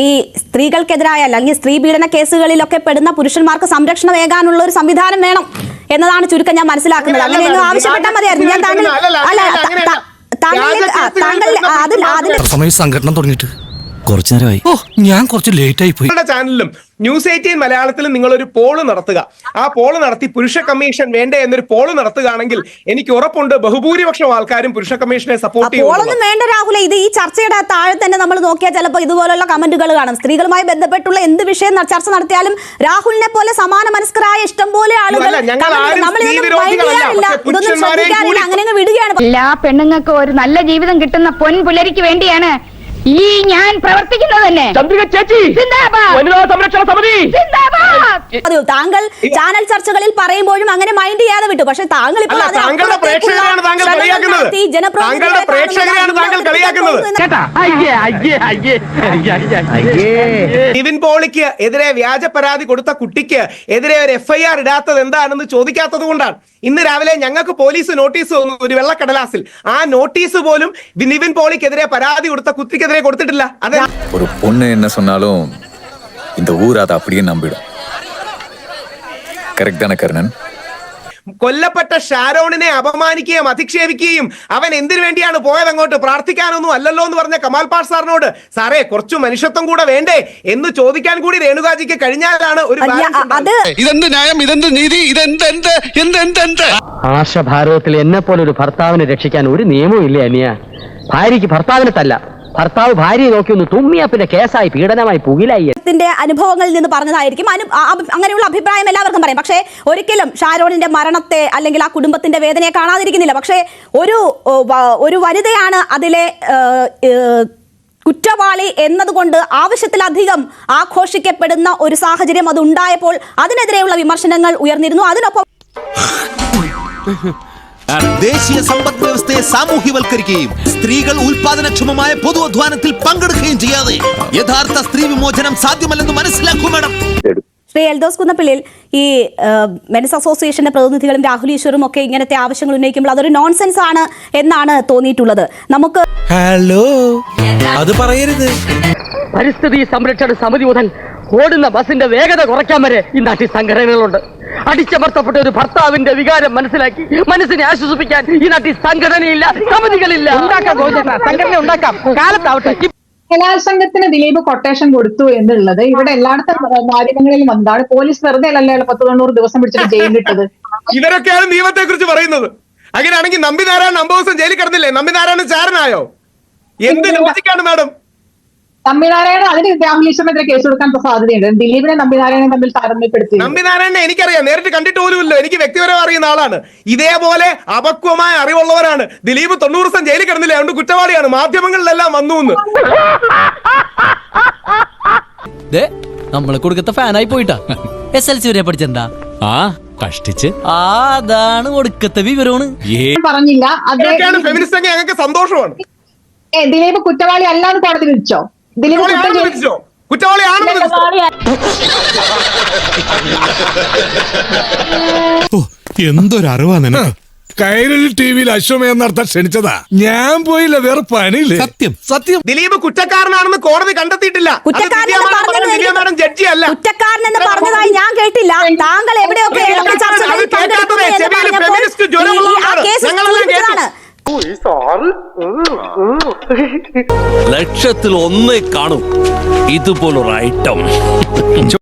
ഈ സ്ത്രീകൾക്കെതിരായ അല്ലെങ്കിൽ സ്ത്രീ പീഡന കേസുകളിലൊക്കെ പെടുന്ന പുരുഷന്മാർക്ക് സംരക്ഷണം ഏകാനുള്ള ഒരു സംവിധാനം വേണം എന്നതാണ് ചുരുക്കം ഞാൻ മനസ്സിലാക്കുന്നത്. അങ്ങനെയൊന്നും ആവശ്യപ്പെട്ടാൽ മതിയായിരുന്നു. ഞാൻ താങ്കൾ സംഘടന തുടങ്ങിയിട്ട് കുറച്ചു നേരമായി. ഞാൻ കുറച്ച് ലേറ്റ് ആയി പോയി. ചാനലിലും ന്യൂസ് 18 മലയാളത്തിലും നിങ്ങൾ ഒരു പോള് നടത്തുക. ആ പോള് നടത്തി പുരുഷ കമ്മീഷൻ വേണ്ടേ എന്നൊരു പോള് നടത്തുകയാണെങ്കിൽ എനിക്ക് ഉറപ്പുണ്ട് ബഹുഭൂരിപക്ഷം ആൾക്കാരും പുരുഷ കമ്മീഷനെ സപ്പോർട്ട് ചെയ്യും. പോളൊന്നും വേണ്ട രാഹുൽ. ഇത് ഈ ചർച്ചയുടെ താഴെ തന്നെ നമ്മൾ നോക്കിയാൽ ചിലപ്പോൾ ഇതുപോലുള്ള കമന്റുകൾ കാണും. സ്ത്രീകളുമായി ബന്ധപ്പെട്ടുള്ള എന്ത് വിഷയം ചർച്ച നടത്തിയാലും രാഹുലിനെ പോലെ സമാന മനസ്കരായ ഇഷ്ടം പോലെ ആളുകൾ അങ്ങനെ വിടുകയാണ്. എല്ലാ പെണ്ണുങ്ങൾക്ക് ഒരു നല്ല ജീവിതം കിട്ടുന്ന പൊൻപുലരിക്ക് വേണ്ടിയാണ് ഈ ഞാൻ പ്രവർത്തിക്കുന്നത് തന്നെ. താങ്കൾ ചാനൽ ചർച്ചകളിൽ പറയുമ്പോഴും അങ്ങനെ മൈൻഡ് ചെയ്യാതെ വിട്ടു. പക്ഷെ താങ്കൾ ഇപ്പോൾ നിവിൻ പോളിക്ക് എതിരെ വ്യാജ പരാതി കൊടുത്ത കുട്ടിക്ക് എതിരെ ഒരു FIR ഇടാത്തത് എന്താണെന്ന് ചോദിക്കാത്തത് കൊണ്ടാണ് ഇന്ന് രാവിലെ ഞങ്ങൾക്ക് പോലീസ് നോട്ടീസ് തന്നു ഒരു വെള്ളക്കടലാസിൽ. ആ നോട്ടീസ് പോലും നിവിൻ പോളിക്കെതിരെ പരാതി കൊടുത്ത കുട്ടിക്കെതിരെ കൊടുത്തിട്ടില്ല. അതെ, ഒരു പൊണ്ണ് എന്നെ சொன்னாலும் இந்த ஊர் அதை அப்படியே நம்பிடும். കറക്റ്റ് ആണ് കർണൻ. കൊല്ലപ്പെട്ട ഷാരോണിനെ അപമാനിക്കുകയും അധിക്ഷേപിക്കുകയും അവൻ എന്തിനു വേണ്ടിയാണ് പോയത് അങ്ങോട്ട് പ്രാർത്ഥിക്കാനൊന്നും അല്ലല്ലോ എന്ന് പറഞ്ഞ കമാൽ പാഷ സാറിനോട് സാറേ കുറച്ചു മനുഷ്യത്വം കൂടെ വേണ്ടേ എന്ന് ചോദിക്കാൻ കൂടി രേണുകാജിക്ക് കഴിഞ്ഞാലാണ് ഒരു ഇതെന്ത് ന്യായം, ഇതെന്ത് നീതി, ഇതെന്ത് ആശഭാരതത്തിൽ എന്നെ പോലെ ഒരു ഭർത്താവിനെ രക്ഷിക്കാൻ ഒരു നിയമവും ഇല്ല അനിയ. ഭാര്യയ്ക്ക് ഭർത്താവിനെ തല്ല, ഭർത്താവ് ഭാര്യയെ നോക്കി ഒന്ന് തുമ്മിയാ പിന്നെ കേസായി പീഡനമായി പുകിലായി. അനുഭവങ്ങളിൽ നിന്ന് പറഞ്ഞതായിരിക്കും. അങ്ങനെയുള്ള അഭിപ്രായം എല്ലാവർക്കും പറയാം. പക്ഷേ ഒരിക്കലും ഷാരോണിന്റെ മരണത്തെ അല്ലെങ്കിൽ ആ കുടുംബത്തിന്റെ വേദനയെ കാണാതിരിക്കുന്നില്ല. പക്ഷേ ഒരു വനിതയാണ് അതിലെ കുറ്റവാളി എന്നതുകൊണ്ട് ആവശ്യത്തിലധികം ആഘോഷിക്കപ്പെടുന്ന ഒരു സാഹചര്യം അത് ഉണ്ടായപ്പോൾ അതിനെതിരെയുള്ള വിമർശനങ്ങൾ ഉയർന്നിരുന്നു. അതിനൊപ്പം ദേശീയ സമ്പദ് വ്യവസ്ഥയെ സാമൂഹ്യവൽക്കരിക്കുകയും സ്ത്രീകൾ ഉൽപാദനക്ഷമമായ പൊതു അധ്വാനത്തിൽ പങ്കെടുക്കുകയും ചെയ്യാതെ യഥാർത്ഥ സ്ത്രീ വിമോചനം സാധ്യമല്ലെന്ന് മനസ്സിലാക്കും മേഡം. ശ്രീ എൽദോസ് കുന്നപ്പള്ളിയിൽ ഈ മെൻസ് അസോസിയേഷന്റെ പ്രതിനിധികളും രാഹുൽ ഈശ്വറും ഒക്കെ ഇങ്ങനത്തെ ആവശ്യങ്ങൾ ഉന്നയിക്കുമ്പോൾ അതൊരു നോൺസെൻസ് ആണ് എന്നാണ് തോന്നിയിട്ടുള്ളത്. നമുക്ക് അത് പറയരുത്. പരിസ്ഥിതി സംരക്ഷണ സമിതി മുതൽ ഓടുന്ന ബസിന്റെ വേഗത കുറയ്ക്കാൻ വരെ ഈ നാട്ടിൽ സംഘടനകളുണ്ട്. അടിച്ചമർത്തപ്പെട്ട ഒരു ഭർത്താവിന്റെ വികാരം മനസ്സിലാക്കി മനസ്സിനെ ആശ്വസിപ്പിക്കാൻ ഈ നാട്ടിൽ സംഘടനയില്ല, സമിതികളില്ല. സംഘടന ഉണ്ടാക്കാം, കാലത്താവട്ടെ. ബലാത്സംഗത്തിന് ദിലീപ് കൊട്ടേഷൻ കൊടുത്തു എന്നുള്ളത് ഇവിടെ എല്ലായിടത്തും മാധ്യമങ്ങളിലും വന്നതാണ്. പോലീസ് വെറുതെ അല്ല 190 ദിവസം പിടിച്ചിട്ട് ജയിലിട്ടത്. ഇവരൊക്കെയാണ് നിയമത്തെ കുറിച്ച് പറയുന്നത്. അങ്ങനെയാണെങ്കിൽ നമ്പിനാരായണൻ 50 ദിവസം ജയിലിൽ കിടന്നില്ലേ? നമ്പിനാരായണൻ ചാരനായോ? എന്ത് ലോജിക്കാണ് മാഡം? നമ്പിനാരായണൻ അതിന് രാഹുൽ ഈശ്വറിനെതിരെ കേസ് കൊടുക്കാൻ സാധ്യതയുണ്ട്. ദിലീപിനെ നമ്പിനാരായണൻ തമ്മിൽ താരതമ്യപ്പെടുത്തി. നമ്പിനാരായണനെ എനിക്കറിയാം, നേരിട്ട് കണ്ടിട്ട് പോലുമില്ലോ. എനിക്ക് വ്യക്തിപരമായി അറിയുന്ന ആളാണ്. ഇതേപോലെ അപക്വമായ അറിവുള്ളവരാണ്. ദിലീപ് 90 ദിവസം ജയിലിൽ കിടന്നില്ലേ? അതുകൊണ്ട് കുറ്റവാളിയാണ്. മാധ്യമങ്ങളിലെല്ലാം വന്നു. നമ്മള് കൊടുക്കത്ത ഫാനായി പോയിട്ടാ. SLC വരെ പഠിച്ചെന്താ കഷ്ടിച്ച് അതാണ് ഒടുക്കത്തെ വിവരമാണ് പറഞ്ഞില്ല. ഫെമിനിസ്റ്റ് ഞങ്ങൾക്ക് സന്തോഷമാണ്. ദിലീപ് കുറ്റവാളി അല്ലാന്ന് കോടതി വിളിച്ചോ? ദിലീപ് കുറ്റവാളിയാണെന്ന് എന്തൊരറിവാ നിനക്ക്. കൈരളി ടിവിയിൽ അശ്വമേധം നടത്താൻ ക്ഷണിച്ചതാ, ഞാൻ പോയില്ല, വേറെ പണിയില്ല. സത്യം ദിലീപ് കുറ്റക്കാരനാണെന്ന് കോടതി കണ്ടെത്തിയിട്ടില്ല. ജഡ്ജിയല്ല, കുറ്റക്കാരനെന്ന് പറഞ്ഞതായി ഞാൻ കേട്ടില്ല. താങ്കൾ എവിടെയൊക്കെ ലക്ഷത്തിൽ ഒന്നേ കാണും ഇതുപോലൊരു ഐറ്റം.